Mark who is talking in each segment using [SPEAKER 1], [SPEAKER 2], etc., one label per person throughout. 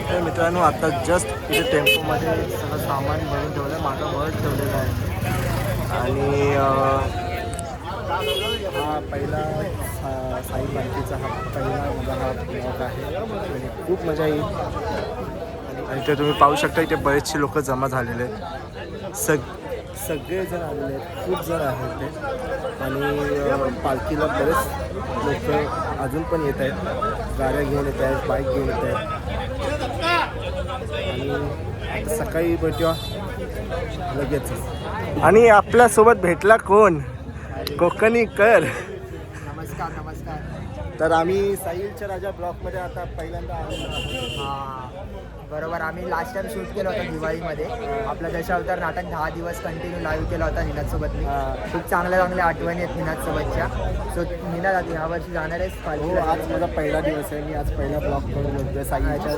[SPEAKER 1] तर मित्रांनो आता जस्ट इथे टेम्पोमध्ये सगळं सामान भरून ठेवलं आहे, मागं बर्ड ठेवलेलं आहे. आणि हा पहिला साई पालखीचा हा पहिला माझा हा ब्लॉग आहे आणि खूप मजा येईल. आणि ते तुम्ही पाहू शकता इथे बरेचसे लोक जमा झालेले आहेत. सगळेजण आलेले आहेत, खूप जण आहेत ते. आणि पालखीला बरेच लोक अजून पण येत आहेत, गाड्या घेऊन येत आहेत, बाईक घेऊन येत आहेत. आणि सकाळी भेटूया लगेच. आणि आपल्यासोबत भेटला कोण? कोकणी कर.
[SPEAKER 2] नमस्कार नमस्कार.
[SPEAKER 1] तर आम्ही साहिलच्या राजा ब्लॉकमध्ये आता पहिल्यांदा आलेलो आहोत.
[SPEAKER 2] हां बरोबर. आम्ही लास्ट टाइम शूट केलं होतं दिवाळीमध्ये. आपलं दशावतार नाटक 10 दिवस कंटिन्यू लाईव्ह केला होता निनादसोबत मी. खूप चांगल्या आठवणी आहेत निनादसोबतच्या. सो निनाद आता ह्यावर्षी जाणार आहेस
[SPEAKER 1] हो,
[SPEAKER 2] पालखीला?
[SPEAKER 1] आज माझा पहिला दिवस आहे. मी आज पहिला ब्लॉक करून बोलतोय साहिलच्या.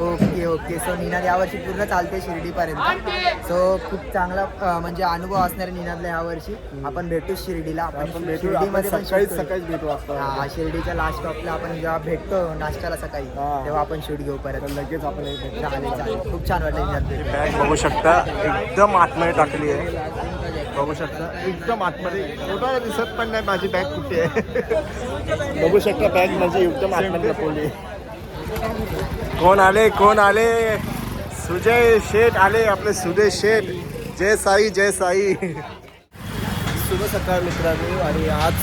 [SPEAKER 2] Okay okay. सो निनाद यावर्षी पूर्ण चालते शिर्डीपर्यंत. सो खूप चांगला म्हणजे अनुभव असणार आहे निनादला यावर्षी. आपण भेटू शिर्डीला.
[SPEAKER 1] आपण भेटू
[SPEAKER 2] शिर्डीमध्ये पण
[SPEAKER 1] सकाळीच भेटू आपण.
[SPEAKER 2] हां, शिर्डीच्या लास्ट स्टॉपला आपण जेव्हा भेटतो नाश्त्याला सकाळी, तेव्हा आपण शूट घेऊ परत.
[SPEAKER 1] लगेच आपण
[SPEAKER 2] चालेल चालेल. खूप छान वाटलं निनाद.
[SPEAKER 1] बॅग बघू शकता एकदम आतमध्ये टाकली आहे. बघू शकता एकदम आतमध्ये. एवढा दिसत पण नाही माझी बॅग कुठे आहे. बघू शकता बॅग म्हणजे एकदम आतमध्ये लपवली. कोण आले? सुजय शेठ आले, आपले सुजय शेठ. जय साई जय साई. शुभ सकाळ मित्रांनो. आणि आज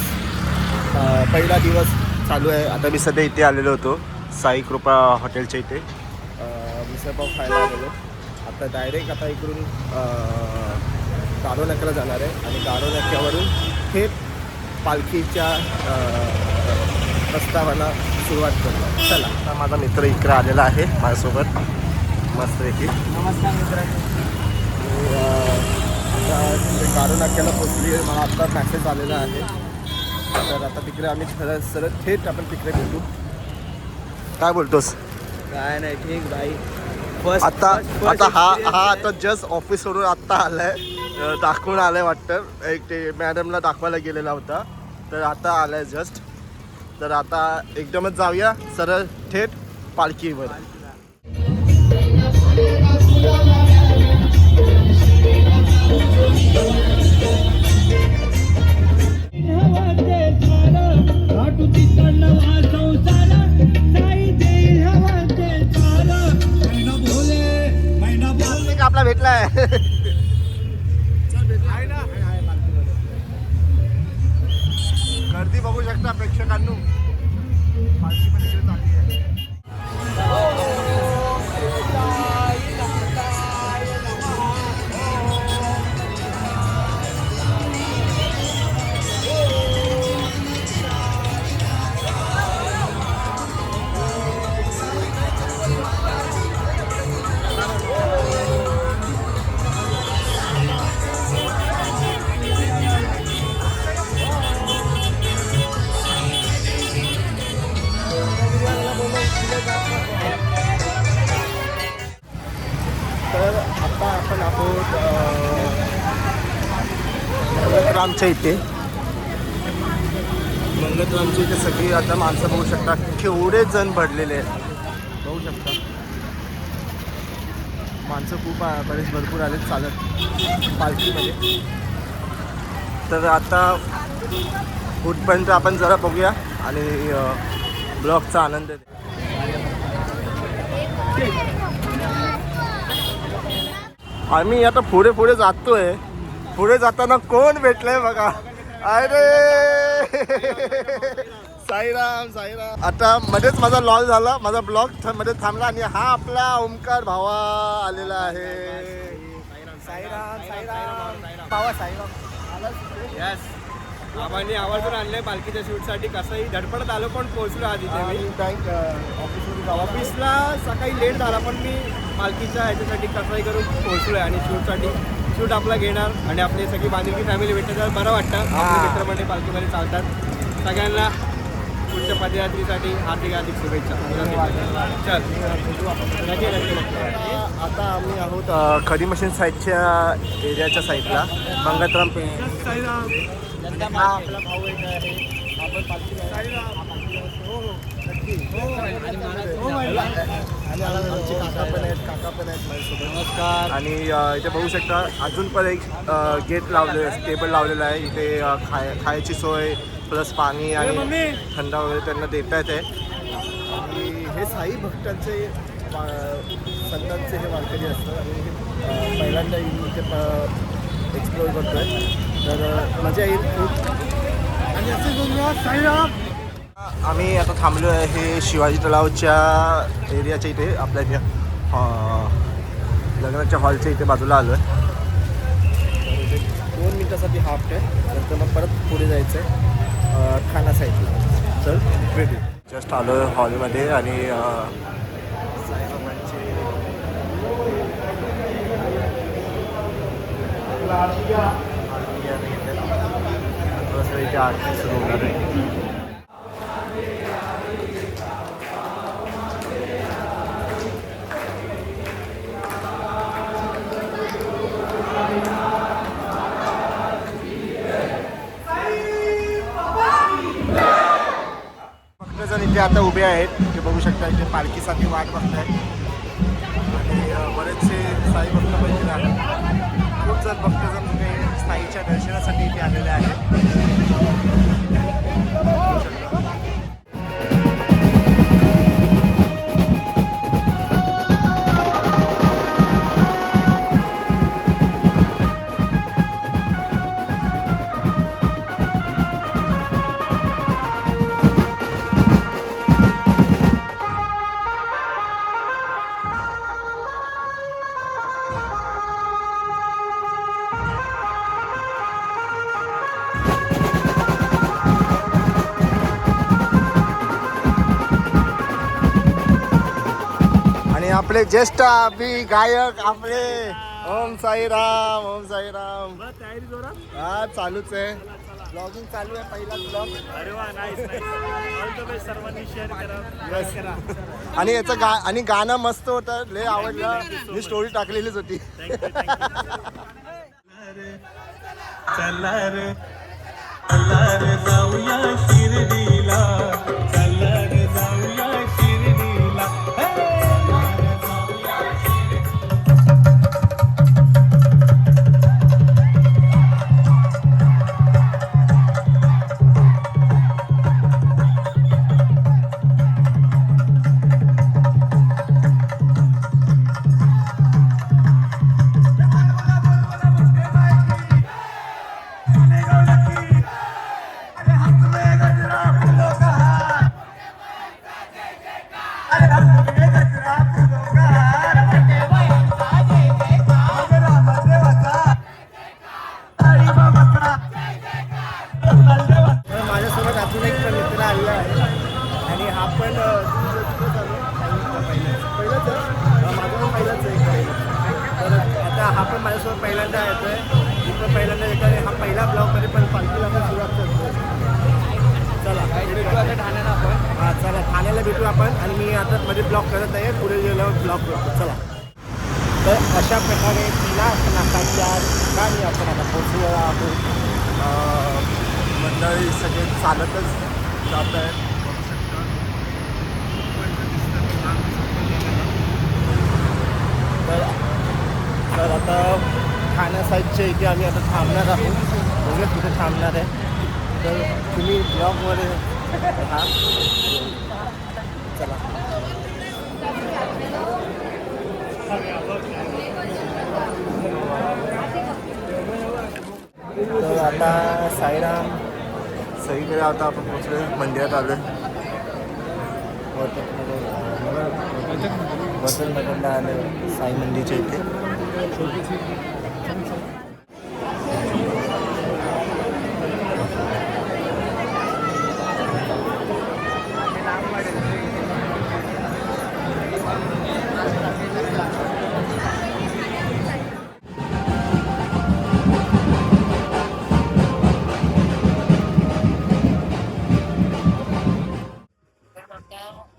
[SPEAKER 1] पहिला दिवस चालू आहे. आता मी सध्या इथे आलेलो होतो साई कृपा हॉटेलच्या इथे. मिसळपाव खायला आलेलो. आता डायरेक्ट आता इकडून गाढोनाक्याला जाणार आहे आणि गाढोनाक्यावरून थेट पालखीच्या प्रस्तावाला सुरुवात करतो. चला. आता माझा मित्र इकडे आलेला आहे माझ्यासोबत मस्तपैकी.
[SPEAKER 2] नमस्कार मित्रांनो.
[SPEAKER 1] आता तिथे गाढोनाक्याला पोचली आहे. मला आत्ता मॅसेज आलेला आहे. तर आता तिकडे आम्ही सरळ थेट आपण तिकडे भेटू. काय बोलतोस?
[SPEAKER 2] काय नाही, ठीक भाई.
[SPEAKER 1] आता हा आता जस्ट ऑफिसवरून आत्ता आलाय. दाखवून आलाय वाटतं. एक ते मॅडमला दाखवायला गेलेला होता, तर आता आलाय जस्ट. तर आता एकदमच जाऊया सरळ थेट पालखीवर. आपला भेटलाय. गर्दी बघू शकता प्रेक्षकांनो. पालखी पण इकडे चालली आहे. तर आता आपण आहोत मंगतरामच्या इथे. मंगतरामच्या इथे सगळी आता माणसं बघू शकता केवढे जण भरलेले आहेत. बघू शकता माणसं खूप भरपूर आलेत चालत पालखीमध्ये. तर आता कुठपर्यंत आपण जरा बघूया आणि ब्लॉगचा आनंद दे. आम्ही आता पुढे जातोय. पुढे जाताना कोण भेटलंय बघा. अरे साईराम. आता मध्येच माझा लॉस झाला. माझा ब्लॉग मध्ये थांबला आणि हा आपला ओमकार भावा आलेला आहे. साईराम भावा.
[SPEAKER 3] यस, आम्हाने आवर्जून आणलंय पालखीच्या शूटसाठी. कसंही धडपडत आलो पण पोहोचलो आधी. मी
[SPEAKER 1] बँक ऑफिसमध्ये
[SPEAKER 3] ऑफिसला सकाळी लेट झाला पण मी पालखीच्या ह्याच्यासाठी कसंही करून पोहोचलो आहे. आणि शूट आपला घेणार आणि आपली सगळी बांधिलकी फॅमिली भेटते तर बरं वाटतं. आपले मित्रमंडळी पालखीमध्ये चालतात. सगळ्यांना पुढच्या पदयात्रेसाठी हार्दिक शुभेच्छा. चल
[SPEAKER 1] आता आम्ही आहोत खडी मशीन साईडच्या एरियाच्या साईडला. मंगतराम
[SPEAKER 2] हा आपला भाऊ एक आहे. आपण पालखी
[SPEAKER 1] आमचे काका पण आहेत माझ्यासोबत.
[SPEAKER 3] नमस्कार.
[SPEAKER 1] आणि इथे बघू शकता अजून पण एक गेट लावले टेबल लावलेलं आहे इथे. खायची सोय प्लस पाणी आणि थंडा वगैरे त्यांना देता येते. आणि हे साई भक्तांचे संतांचे हे वारकरी असतात आणि पहिल्यांदा इथे एक्सप्लोअर करतोय तर मजा येईल खूप. आणि असे साईराम. आम्ही आता थांबलो आहे हे शिवाजी तलावच्या एरियाच्या इथे आपल्या इथे लग्नाच्या हॉलच्या इथे बाजूला आलो आहे. 2 मिनिटासाठी हाफ आहे नंतर मग परत पुढे जायचं आहे खाना साईडला. चल भेटू. जस्ट आलो आहे हॉलमध्ये आणि साईबाबांचे थोडंसं इथे आरती सुरू होणार आहे. इथे आता उभे आहेत ते बघू शकता. इथे पालखीसाठी वाट बघतायत आणि बरेचसे साई भक्त पण आहेत. खूप जण भक्तजण ते साईच्या दर्शनासाठी इथे आलेले आहेत. आपले ज्येष्ठ अभि गायक आपले ओम साईराम. ओम साईराम.
[SPEAKER 3] तयारी जोरात.
[SPEAKER 1] हा चालूच आहे. ब्लॉगिंग चालू आहे. पहिला ब्लॉग.
[SPEAKER 3] अरे वा नाईस. सर्वांनी शेअर करा.
[SPEAKER 1] आणि याचं आणि गाणं मस्त होतं. लय आवडलं. मी स्टोरी टाकलेलीच होती.
[SPEAKER 3] चला रे जाऊया शिर्डीला. चला रे जाऊया शिर्डीला.
[SPEAKER 1] माझ्यासोबत अजून एक मित्र आलेला आहे आणि हा पण पहिलंच माझं पण पहिलंच आहे. तर आता हा पण माझ्यासोबत पहिल्यांदा येतो आहे. मी पण पहिल्यांदा येतो आहे. हा पहिला ब्लॉगमध्ये पण पालखीला पण सुरुवात करतो. चला भेटू आता ठाण्याला आपण. हां चला ठाण्याला भेटू आपण. आणि मी आता मध्ये ब्लॉग करत आहे. पुढे गेल्यावर ब्लॉग करतो. चला. तर अशा प्रकारे नाकाच्या ठिकाणी आपण आता पोचलेलो आहोत. मंडळी सगळे चालतच जात आहेत. तर आता ठाण्या साईडच्या इथे आम्ही आता थांबणार आहोत. बघूया कुठे थांबणार आहे. तर तुम्ही ब्लॉगमध्ये हा चला. तर आता साईराम सगळीकडे आता आपण पोचलो. मंदिरात आलो आहे. वसंतनगरला आलं साई मंदिरच्या इथे.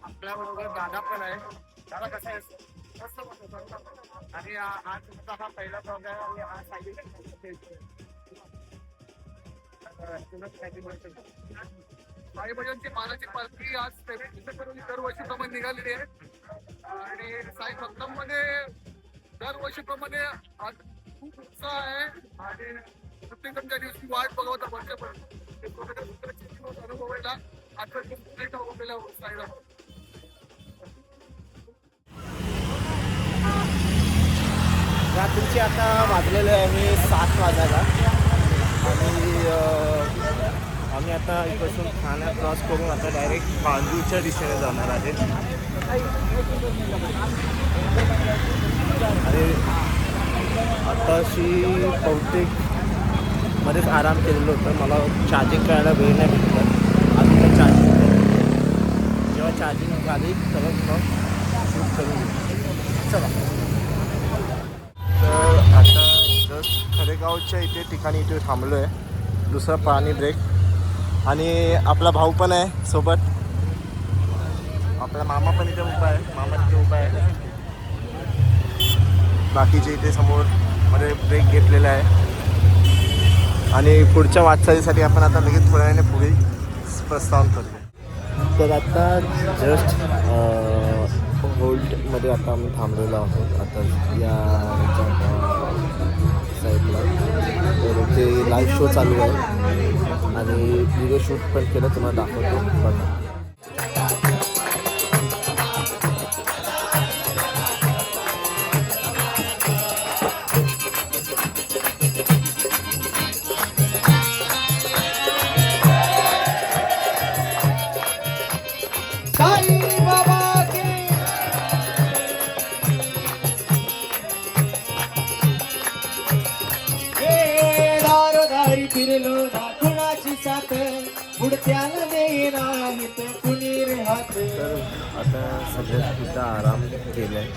[SPEAKER 1] आपल्याबरोबर दादा पण आहे. दादा कसा आहे? आणि आज तुमचा हा पहिला ब्लॉग आहे आणि हा सायली
[SPEAKER 4] साईबाबांची मानाची पालखी आज दरवर्षीप्रमाणे निघालेली आहे आणि साई भक्तांमध्ये दरवर्षीप्रमाणे आज खूप उत्साह आहे आणि प्रत्येकजण त्या दिवशी वाट बघवता वर्षभर अनुभवायला आता साईला
[SPEAKER 1] रात्रीचे आता वाजलेले आहे 7 वाजायला आणि आम्ही आता इकडसून ठाणे क्रॉस करून आता डायरेक्ट बांदूरच्या दिशेने जाणार आहे. अरे आताशी बहुतेक मध्येच आराम केलेलं होतं. मला चार्जिंग करायला वेळ नाही भेटला. आधी मी चार्जिंग जेव्हा चार्जिंग झाली तेव्हा मग शूट करून घेऊ. चला. तर आता जस्ट खरेगावच्या ठिकाणी इथे थांबलो आहे. दुसरा पाणी ब्रेक आणि आपला भाऊ पण आहे सोबत. आपला मामा पण इथे उभा आहे. मामा तिथे उभा आहे. बाकीचे इथे समोर मध्ये ब्रेक घेतलेला आहे आणि पुढच्या वाटचालीसाठी आपण आता लगेच थोड्या वेळाने पुढे प्रस्थान करतो. तर आता जस्ट होल्डमध्ये आता आम्ही थांबलेलो आहोत आता या साईडला. तर ते लाईव्ह शो चालू आहे आणि व्हिडिओ शूट पण केलं तुम्हाला दाखवतो बघा.
[SPEAKER 5] फिरलो कुणाची साथ पुढत्याला नाहीत कुणी राहत.
[SPEAKER 1] तर आता सध्या सुद्धा आराम केला आहे.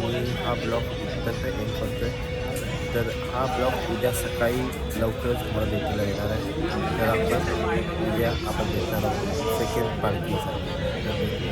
[SPEAKER 1] मी हा ब्लॉग इथं एंड करतो आहे. तर हा ब्लॉग उद्या सकाळी लवकरच तुम्हाला भेटीला येणार आहे. तर आपण उद्या आपण भेटणार आहोत सेकंड पार्टीसाठी.